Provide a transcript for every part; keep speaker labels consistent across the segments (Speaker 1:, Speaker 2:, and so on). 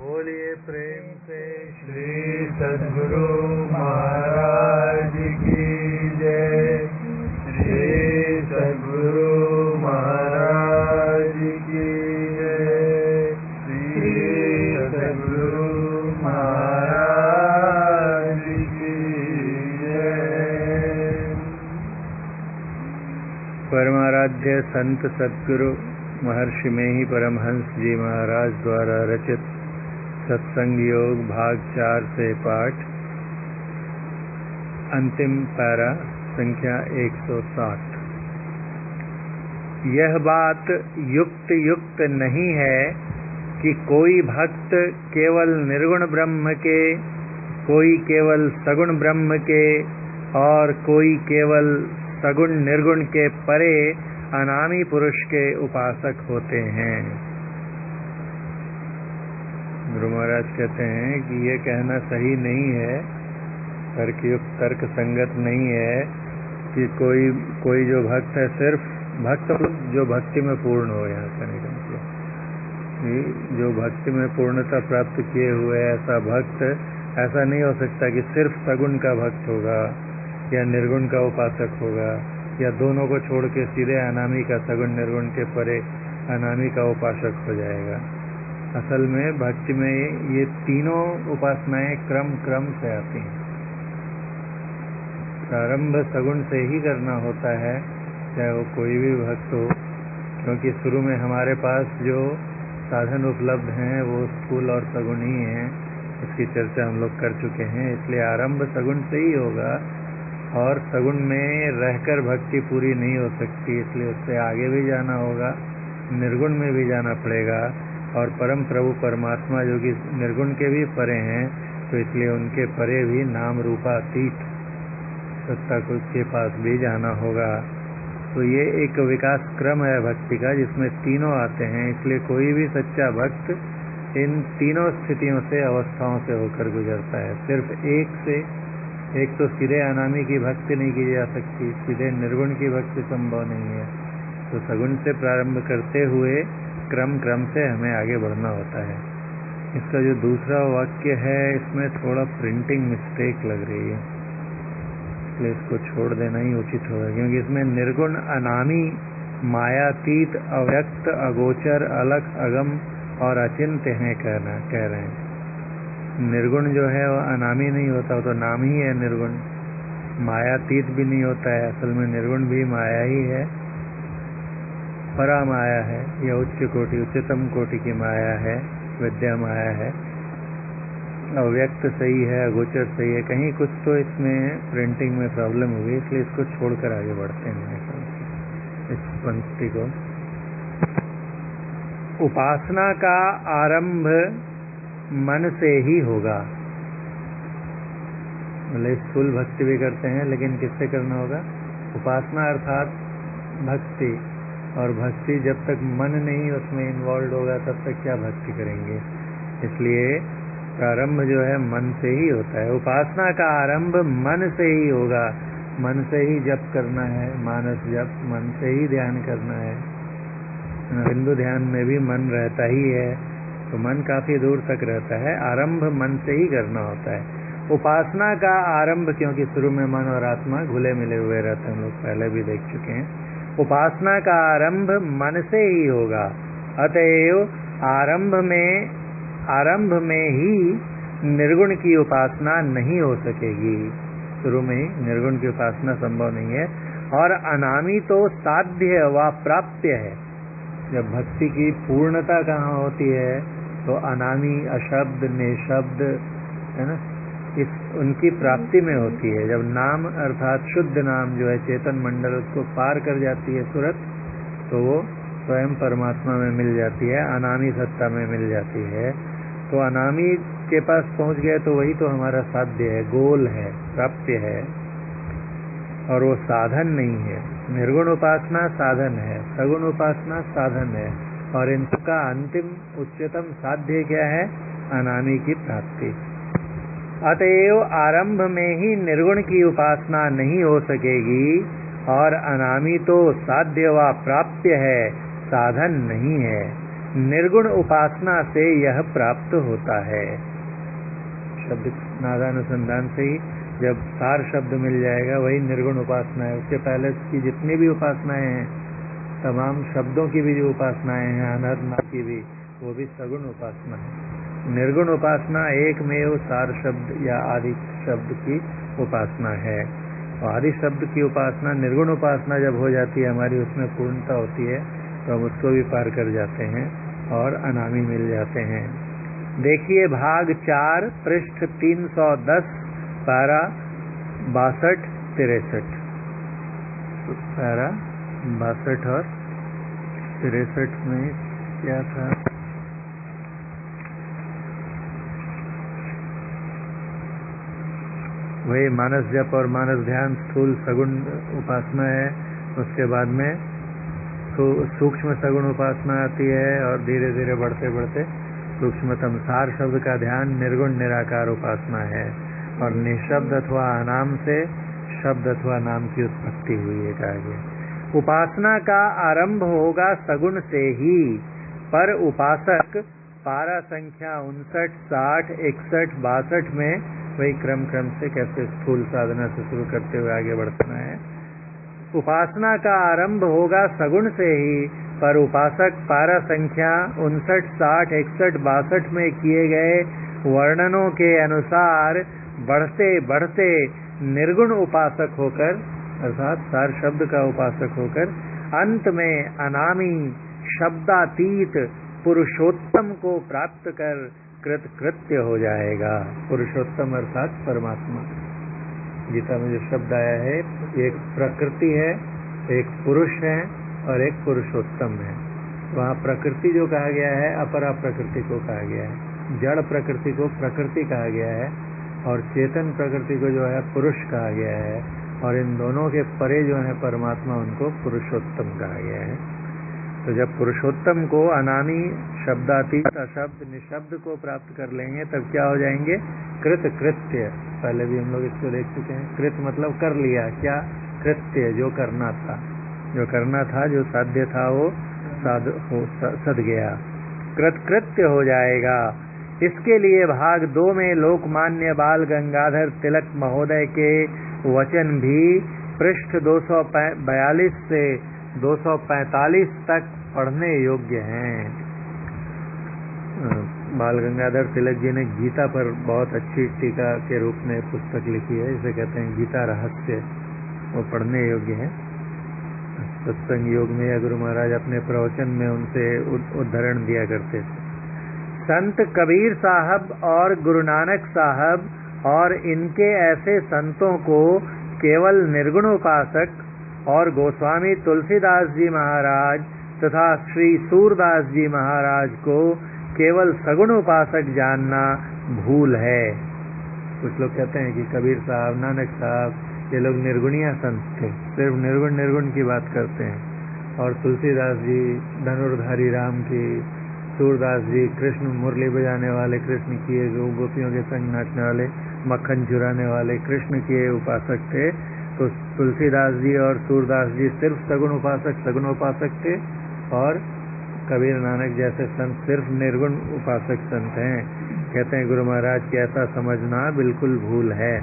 Speaker 1: बोलिए प्रेम से श्री सद्गुरु महाराज की जय। श्री सद्गुरु महाराज की जय। श्री सद्गुरु महाराज की जय। परमाराध्य संत सद्गुरु महर्षि में ही परमहंस जी महाराज द्वारा रचित सत्संग योग भाग 4 से पाठ अंतिम पैरा संख्या 160। यह बात युक्त नहीं है कि कोई भक्त केवल निर्गुण ब्रह्म के, कोई केवल सगुण ब्रह्म के और कोई केवल सगुण निर्गुण के परे अनामी पुरुष के उपासक होते हैं। गुरु महाराज कहते हैं कि ये कहना सही नहीं है, तर्कयुक्त तर्क संगत नहीं है कि कोई जो भक्त है, सिर्फ भक्त जो भक्ति में पूर्ण हो, यहाँ कहने का मतलब जो भक्ति में पूर्णता प्राप्त किए हुए ऐसा भक्त, ऐसा नहीं हो सकता कि सिर्फ सगुण का भक्त होगा या निर्गुण का उपासक होगा या दोनों को छोड़ के सीधे अनामी का, सगुण निर्गुण के परे अनामी का उपासक हो जाएगा। असल में भक्ति में ये तीनों उपासनाएं क्रम से आती हैं। प्रारंभ सगुण से ही करना होता है, चाहे वो कोई भी भक्त हो, क्योंकि शुरू में हमारे पास जो साधन उपलब्ध हैं वो स्थूल और सगुण ही हैं। इसकी चर्चा हम लोग कर चुके हैं। इसलिए आरंभ सगुण से ही होगा और सगुण में रहकर भक्ति पूरी नहीं हो सकती, इसलिए उससे आगे भी जाना होगा, निर्गुण में भी जाना पड़ेगा। और परम प्रभु परमात्मा जो कि निर्गुण के भी परे हैं, तो इसलिए उनके परे भी नाम रूपातीत सत्ता के पास भी जाना होगा। तो ये एक विकास क्रम है भक्ति का, जिसमें तीनों आते हैं। इसलिए कोई भी सच्चा भक्त इन तीनों स्थितियों से, अवस्थाओं से होकर गुजरता है। सिर्फ एक तो सीधे अनामी की भक्ति नहीं की जा सकती, सीधे निर्गुण की भक्ति संभव नहीं है। तो सगुण से प्रारंभ करते हुए क्रम से हमें आगे बढ़ना होता है। इसका जो दूसरा वाक्य है, इसमें थोड़ा प्रिंटिंग मिस्टेक लग रही है, इसलिए इसको छोड़ देना ही उचित होगा, क्योंकि इसमें निर्गुण, अनामी, मायातीत, अव्यक्त, अगोचर, अलग, अगम और अचिंत्य हैं कह रहे हैं। निर्गुण जो है वो अनामी नहीं होता, वो तो नाम ही है निर्गुण। मायातीत भी नहीं होता है, असल में निर्गुण भी माया ही है, परा माया है, या उच्चतम कोटि की माया है, विद्या माया है। अव्यक्त सही है, अगोचर सही है, कहीं कुछ तो इसमें प्रिंटिंग में प्रॉब्लम हुई, इसलिए इसको छोड़कर आगे बढ़ते हैं इस पंक्ति को। उपासना का आरंभ मन से ही होगा। मतलब स्थूल भक्ति भी करते हैं, लेकिन किससे करना होगा? उपासना अर्थात भक्ति। और भक्ति जब तक मन नहीं उसमें इन्वॉल्व होगा, तब तक क्या भक्ति करेंगे? इसलिए प्रारंभ जो है मन से ही होता है। उपासना का आरंभ मन से ही होगा। मन से ही जप करना है, मानस जप, मन से ही ध्यान करना है। बिंदु ध्यान में भी मन रहता ही है, तो मन काफी दूर तक रहता है। आरंभ मन से ही करना होता है। उपासना का आरंभ, क्योंकि शुरू में मन और आत्मा घुले मिले हुए रहते हैं, हम लोग पहले भी देख चुके हैं। उपासना का आरंभ मन से ही होगा। अतएव आरंभ में ही निर्गुण की उपासना नहीं हो सकेगी। शुरू में ही निर्गुण की उपासना संभव नहीं है। और अनामी तो साध्य व प्राप्य है। जब भक्ति की पूर्णता कहाँ होती है, तो अनामी, अशब्द, निशब्द, है ना, उनकी प्राप्ति में होती है। जब नाम अर्थात शुद्ध नाम जो है चेतन मंडल, उसको पार कर जाती है तुरंत, तो वो स्वयं परमात्मा में मिल जाती है, अनामी सत्ता में मिल जाती है। तो अनामी के पास पहुंच गए तो वही तो हमारा साध्य है, गोल है, प्राप्य है, और वो साधन नहीं है। निर्गुण उपासना साधन है, सगुण उपासना साधन है, और इनका अंतिम उच्चतम साध्य क्या है? अनामी की प्राप्ति। अतएव आरंभ में ही निर्गुण की उपासना नहीं हो सकेगी, और अनामी तो साध्य व प्राप्य है, साधन नहीं है। निर्गुण उपासना से यह प्राप्त होता है। शब्द नादानुसंधान से ही जब सार शब्द मिल जाएगा वही निर्गुण उपासना है। उसके पहले की जितनी भी उपासनाएं हैं, तमाम शब्दों की भी जो उपासनाएं हैं, अनहद की भी, वो भी सगुण उपासना है। निर्गुण उपासना एकमेव सार शब्द या आदि शब्द की उपासना है। आदि शब्द की उपासना, निर्गुण उपासना जब हो जाती है हमारी, उसमें पूर्णता होती है, तो हम उसको भी पार कर जाते हैं और अनामी मिल जाते हैं। देखिए भाग 4 पृष्ठ 310 पारा 62-63, पारा 62 और 63 में क्या था? वही मानस जप और मानस ध्यान स्थूल सगुण उपासना है। उसके बाद में सूक्ष्म सगुण उपासना आती है और धीरे धीरे बढ़ते बढ़ते सूक्ष्मतम सार शब्द का ध्यान निर्गुण निराकार उपासना है। और निशब्द अथवा अनाम से शब्द अथवा नाम की उत्पत्ति हुई है, कहा गया। उपासना का आरंभ होगा सगुण से ही, पर उपासक पारा संख्या 59, 60, 61, 62 में वही क्रम से कैसे स्थूल साधना से शुरू करते हुए आगे बढ़ना है। उपासना का आरंभ होगा सगुण से ही, पर उपासक पारा संख्या 59, 60, 61, 62 में किए गए वर्णनों के अनुसार बढ़ते बढ़ते निर्गुण उपासक होकर, अर्थात सार शब्द का उपासक होकर, अंत में अनामी शब्दातीत पुरुषोत्तम को प्राप्त कर कृत्य हो जाएगा। पुरुषोत्तम अर्थात परमात्मा। गीता में जो शब्द आया है, एक प्रकृति है, एक पुरुष है और एक पुरुषोत्तम है। वहाँ प्रकृति जो कहा गया है, अपरा प्रकृति को कहा गया है। जड़ प्रकृति को प्रकृति कहा गया है और चेतन प्रकृति को जो है पुरुष कहा गया है। और इन दोनों के परे जो है परमात्मा, उनको पुरुषोत्तम कहा गया है। तो जब पुरुषोत्तम को अनामी शब्दातीत अशब्द निशब्द को प्राप्त कर लेंगे, तब क्या हो जाएंगे? कृत्य। पहले भी हम लोग इसको देख चुके हैं। कृत मतलब कर लिया, क्या? कृत्य, जो करना था, जो साध्य था वो सद गया, कृत्य हो जाएगा। इसके लिए भाग 2 में लोकमान्य बाल गंगाधर तिलक महोदय के वचन भी पृष्ठ 242 से 245 तक पढ़ने योग्य हैं। बाल गंगाधर तिलक जी ने गीता पर बहुत अच्छी टीका के रूप में पुस्तक लिखी है, इसे कहते हैं गीता रहस्य। वो पढ़ने योग्य है। सत्संग योग में या गुरु महाराज अपने प्रवचन में उनसे उद्धरण दिया करते थे। संत कबीर साहब और गुरु नानक साहब और इनके ऐसे संतों को केवल निर्गुण उपासक और गोस्वामी तुलसीदास जी महाराज तथा श्री सूरदास जी महाराज को केवल सगुण उपासक जानना भूल है। कुछ लोग कहते हैं कि कबीर साहब, नानक साहब, ये लोग निर्गुणिया संत थे, सिर्फ निर्गुण की बात करते हैं। और तुलसीदास जी धनुर्धारी राम की, सूरदास जी कृष्ण मुरली बजाने वाले, कृष्ण किए गोपियों के संग नाचने वाले, मक्खन चुराने वाले कृष्ण के उपासक थे। तो तुलसीदास जी और सूरदास जी सिर्फ सगुण उपासक थे और कबीर नानक जैसे संत सिर्फ निर्गुण उपासक संत हैं। कहते हैं गुरु महाराज की ऐसा समझना बिल्कुल भूल है,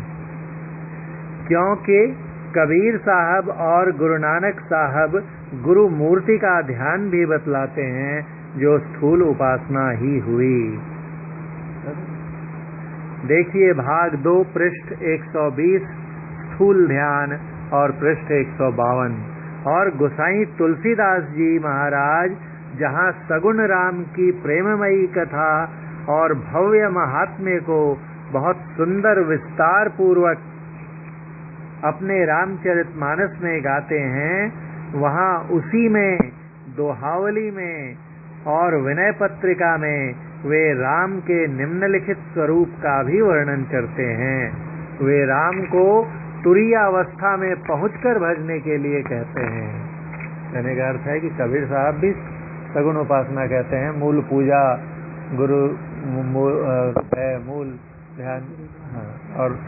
Speaker 1: क्योंकि कबीर साहब और गुरु नानक साहब गुरु मूर्ति का ध्यान भी बतलाते हैं, जो स्थूल उपासना ही हुई। देखिए भाग 2 पृष्ठ 120 स्थूल ध्यान और पृष्ठ 152। और गोसाई तुलसीदास जी महाराज जहाँ सगुण राम की प्रेममयी कथा और भव्य महात्म्य को बहुत सुंदर विस्तार पूर्वक अपने रामचरितमानस में गाते हैं, वहाँ उसी में दोहावली में और विनय पत्रिका में वे राम के निम्नलिखित स्वरूप का भी वर्णन करते हैं। वे राम को तुरीय अवस्था में पहुंचकर भजने के लिए कहते हैं। कहने का अर्थ है कि कबीर साहब भी सगुण उपासना कहते हैं। मूल पूजा, गुरु मूल ध्यान, और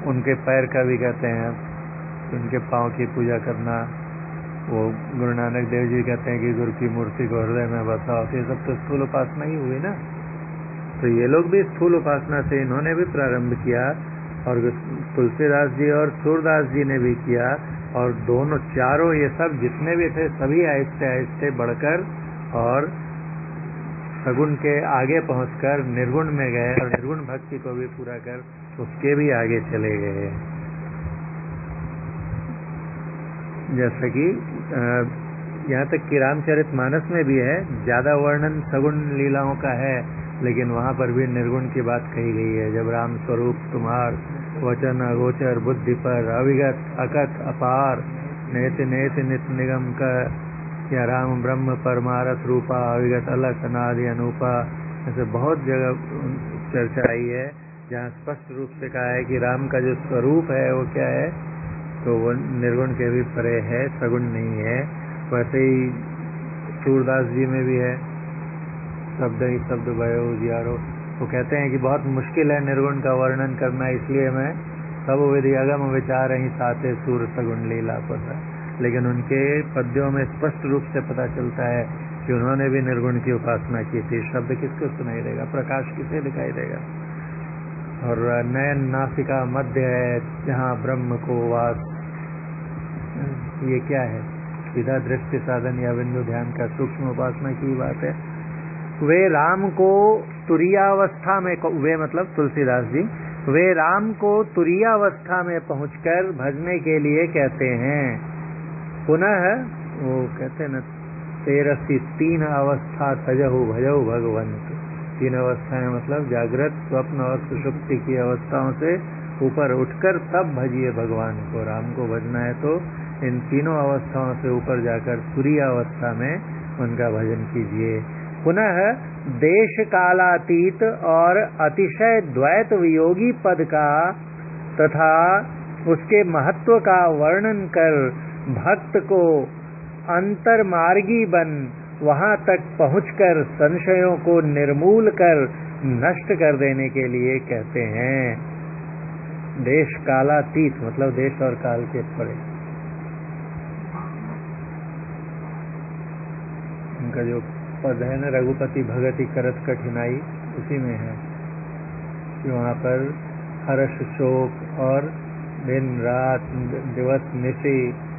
Speaker 1: उनके पैर का भी कहते हैं, उनके पाँव की पूजा करना, वो गुरु नानक देव जी कहते हैं कि गुरु की मूर्ति को हृदय में बसाओ, तो ये सब तो स्थूल उपासना ही हुई ना। तो ये लोग भी स्थूल उपासना से इन्होंने भी प्रारंभ किया, और तुलसीदास जी और सूरदास जी ने भी किया, और दोनों चारों ये सब जितने भी थे सभी आहिस्ते आहिस्ते बढ़कर और सगुण के आगे पहुंचकर निर्गुण में गए, और निर्गुण भक्ति को भी पूरा कर उसके भी आगे चले गए। जैसा कि यहाँ तक कि रामचरितमानस में भी है, ज्यादा वर्णन सगुण लीलाओं का है, लेकिन वहाँ पर भी निर्गुण की बात कही गई है। जब राम स्वरूप तुम्हार वचन अगोचर बुद्धि पर अविगत अकथ अपार नेत नेत नित निगम का, या राम ब्रह्म परमारथ रूपा अविगत अलख अनादि अनूपा, ऐसे बहुत जगह चर्चा आई है जहाँ स्पष्ट रूप से कहा है कि राम का जो स्वरूप है वो क्या है, तो वो निर्गुण के भी परे है, सगुण नहीं है। वैसे ही सूरदास जी में भी है, शब्द ही शब्द भयो उजियारो। वो कहते हैं कि बहुत मुश्किल है निर्गुण का वर्णन करना, इसलिए मैं सब विधि अगम विचार ही साथे सूर सगुण लीला पर, लेकिन उनके पद्यों में स्पष्ट रूप से पता चलता है कि उन्होंने भी निर्गुण की उपासना की थी। शब्द किसको सुनाई देगा, प्रकाश किसे दिखाई देगा। और नयन नासिका मध्य है जहाँ ब्रह्म को वास, ये क्या है, सीधा दृष्टि साधन या बिंदु ध्यान का सूक्ष्म उपासना की बात है। वे राम को तुरीयावस्था में, वे मतलब तुलसीदास जी, वे राम को तुरीयावस्था में पहुंचकर भजने के लिए कहते हैं। पुनः वो कहते हैं न, तेरसी तीन अवस्था तजहु भजहु भगवंत। तीन अवस्थाएं मतलब जागृत, स्वप्न और सुषुप्ति की अवस्थाओं से ऊपर उठकर तब भजिए भगवान को। राम को भजना है तो इन तीनों अवस्थाओं से ऊपर जाकर तुरीयावस्था में उनका भजन कीजिए। पुनः देश कालातीत और अतिशय द्वैत वियोगी पद का तथा उसके महत्व का वर्णन कर भक्त को अंतर्मार्गी बन वहां तक पहुंचकर संशयों को निर्मूल कर नष्ट कर देने के लिए कहते हैं। देश कालातीत मतलब देश और काल के परे। उनका जो पद है न, रघुपति भगति करत कठिनाई, उसी में है कि वहाँ पर हर्ष शोक और दिन रात दिवस निशि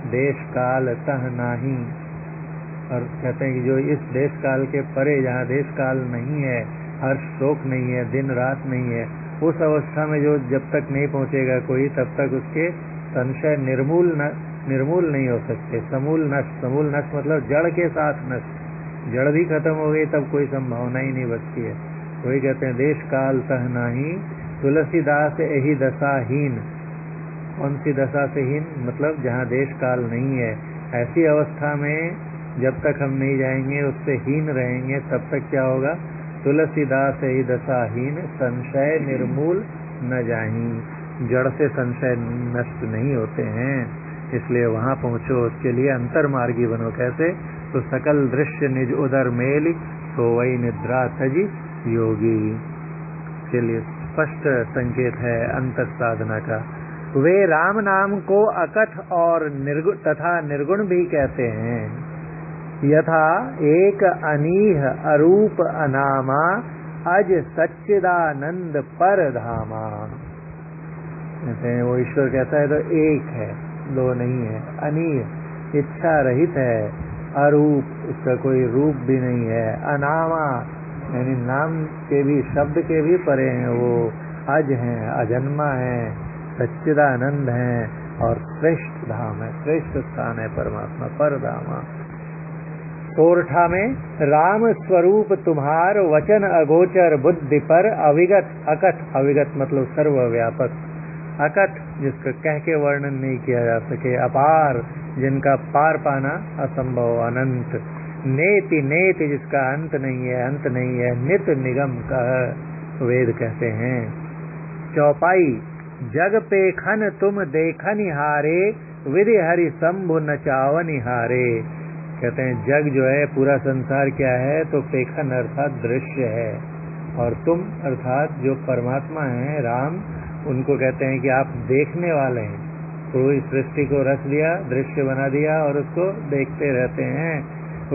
Speaker 1: देश काल तह नाही, और कहते हैं कि जो इस देश काल के परे, जहाँ देश काल नहीं है, हर्ष शोक नहीं है, दिन रात नहीं है, उस अवस्था में जो जब तक नहीं पहुँचेगा कोई, तब तक उसके संशय निर्मूल नहीं हो सकते। समूल नष्ट मतलब जड़ के साथ नष्ट, जड़ भी खत्म हो गई तब कोई संभावना ही नहीं बचती है। वही कहते हैं देश काल तह नाही, तुलसीदास यही दशाहीन। कौन सी दशा से हीन, मतलब जहाँ देश काल नहीं है, ऐसी अवस्था में जब तक हम नहीं जाएंगे, उससे हीन रहेंगे, तब तक क्या होगा, तुलसीदास यही दशाहीन संशय निर्मूल न जाही। जड़ से संशय नष्ट नहीं होते हैं, इसलिए वहां पहुंचो, उसके लिए अंतर्मार्गी बनो। कैसे, तो सकल दृश्य निज उदर मेल, तो वही निद्रा तजी योगी। के लिए स्पष्ट संकेत है अंतर साधना का। वे राम नाम को अकथ और निर्गुण तथा निर्गुण भी कहते हैं। यथा एक अनीह अरूप अनामा, अज सच्चिदानंद पर धामा। कहते हैं वो ईश्वर कहता है तो एक है, दो नहीं है, अनीह इच्छा रहित है, अरूप उसका कोई रूप भी नहीं है, अनामा यानी नाम के भी शब्द के भी परे हैं, वो अज हैं, अजन्मा है, सच्चिदानंद है, और श्रेष्ठ धाम है, श्रेष्ठ स्थान है परमात्मा पर धामा। सोरठा में राम स्वरूप तुम्हार वचन अगोचर बुद्धि पर अविगत अकथ, अविगत मतलब सर्वव्यापक, अकथ जिसका कह के वर्णन नहीं किया जा सके, अपार जिनका पार पाना असंभव, अनंत, नेति नेति जिसका अंत नहीं है, अंत नहीं है, नित निगम का वेद कहते हैं। चौपाई जग पे खन तुम देखनिहारे, विधि हरि शंभु नचावनिहारे। कहते हैं जग जो है पूरा संसार क्या है, तो पेखन अर्थात दृश्य है, और तुम अर्थात जो परमात्मा है राम, उनको कहते हैं कि आप देखने वाले हैं। पूरी सृष्टि को रच दिया, दृश्य बना दिया और उसको देखते रहते हैं।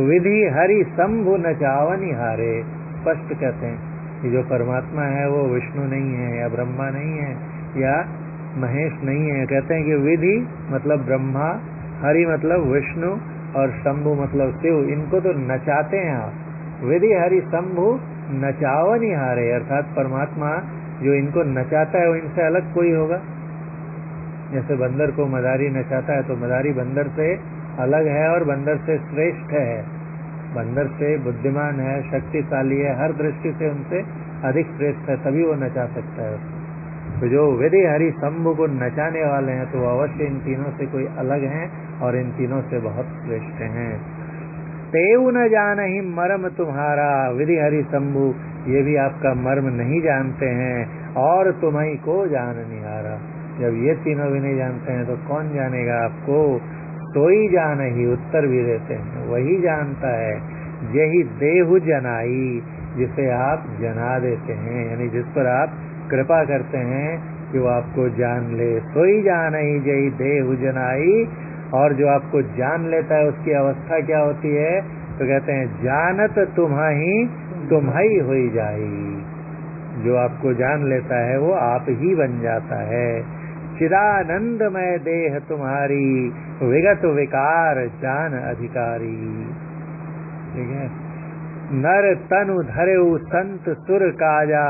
Speaker 1: विधि हरि शंभु नचावनि हारे। स्पष्ट कहते हैं कि जो परमात्मा है वो विष्णु नहीं है या ब्रह्मा नहीं है या महेश नहीं है। कहते हैं कि विधि मतलब ब्रह्मा, हरि मतलब विष्णु और शंभु मतलब शिव, इनको तो नचाते हैं आप। विधि हरि शंभु नचावनि हारे, अर्थात परमात्मा जो इनको नचाता है वो इनसे अलग कोई होगा। जैसे बंदर को मदारी नचाता है तो मदारी बंदर से अलग है और बंदर से श्रेष्ठ है, बंदर से बुद्धिमान है, शक्तिशाली है, हर दृष्टि से उनसे अधिक श्रेष्ठ है, तभी वो नचा सकता है। तो जो विधि हरि शंभु को नचाने वाले हैं तो अवश्य इन तीनों से कोई अलग हैं और इन तीनों से बहुत श्रेष्ठ हैं। तेऊ न जानहि मर्म तुम्हारा, विधि हरि शंभु ये भी आपका मर्म नहीं जानते हैं, और तुम्हीं को जान निहारा। जब ये तीनों भी नहीं जानते हैं तो कौन जानेगा आपको। सोई जानहि, उत्तर भी देते हैं, वही जानता है। यही देहु जनाई, जिसे आप जना देते हैं, यानी जिस पर आप कृपा करते हैं कि वो आपको जान ले। सोई जानहि यही देहु जनाई, और जो आपको जान लेता है उसकी अवस्था क्या होती है, तो कहते हैं जानत तुम्हाई होई जाई। जो आपको जान लेता है वो आप ही बन जाता है। चिदानंदमय देह तुम्हारी, विगत विकार जान अधिकारी। ठीक है। नर तनु धरेउ संत सुर काजा,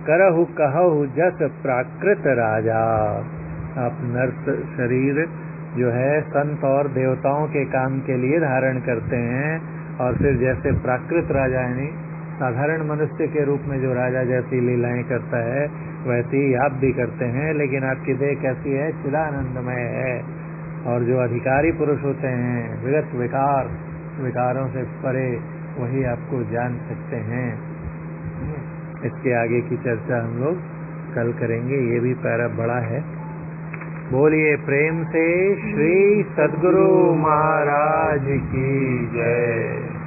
Speaker 1: करहु कहु जस प्राकृत राजा। आप नर शरीर जो है संत और देवताओं के काम के लिए धारण करते हैं, और फिर जैसे प्राकृत राजा यानी साधारण मनुष्य के रूप में जो राजा जैसी लीलाएं करता है वैसी ही आप भी करते हैं, लेकिन आपकी देह कैसी है, चिदानंदमय है। और जो अधिकारी पुरुष होते हैं विगत विकारों से परे, वही आपको जान सकते हैं। इसके आगे की चर्चा हम लोग कल करेंगे, ये भी पैरा बड़ा है। बोलिए प्रेम से श्री सद्गुरु महाराज की जय।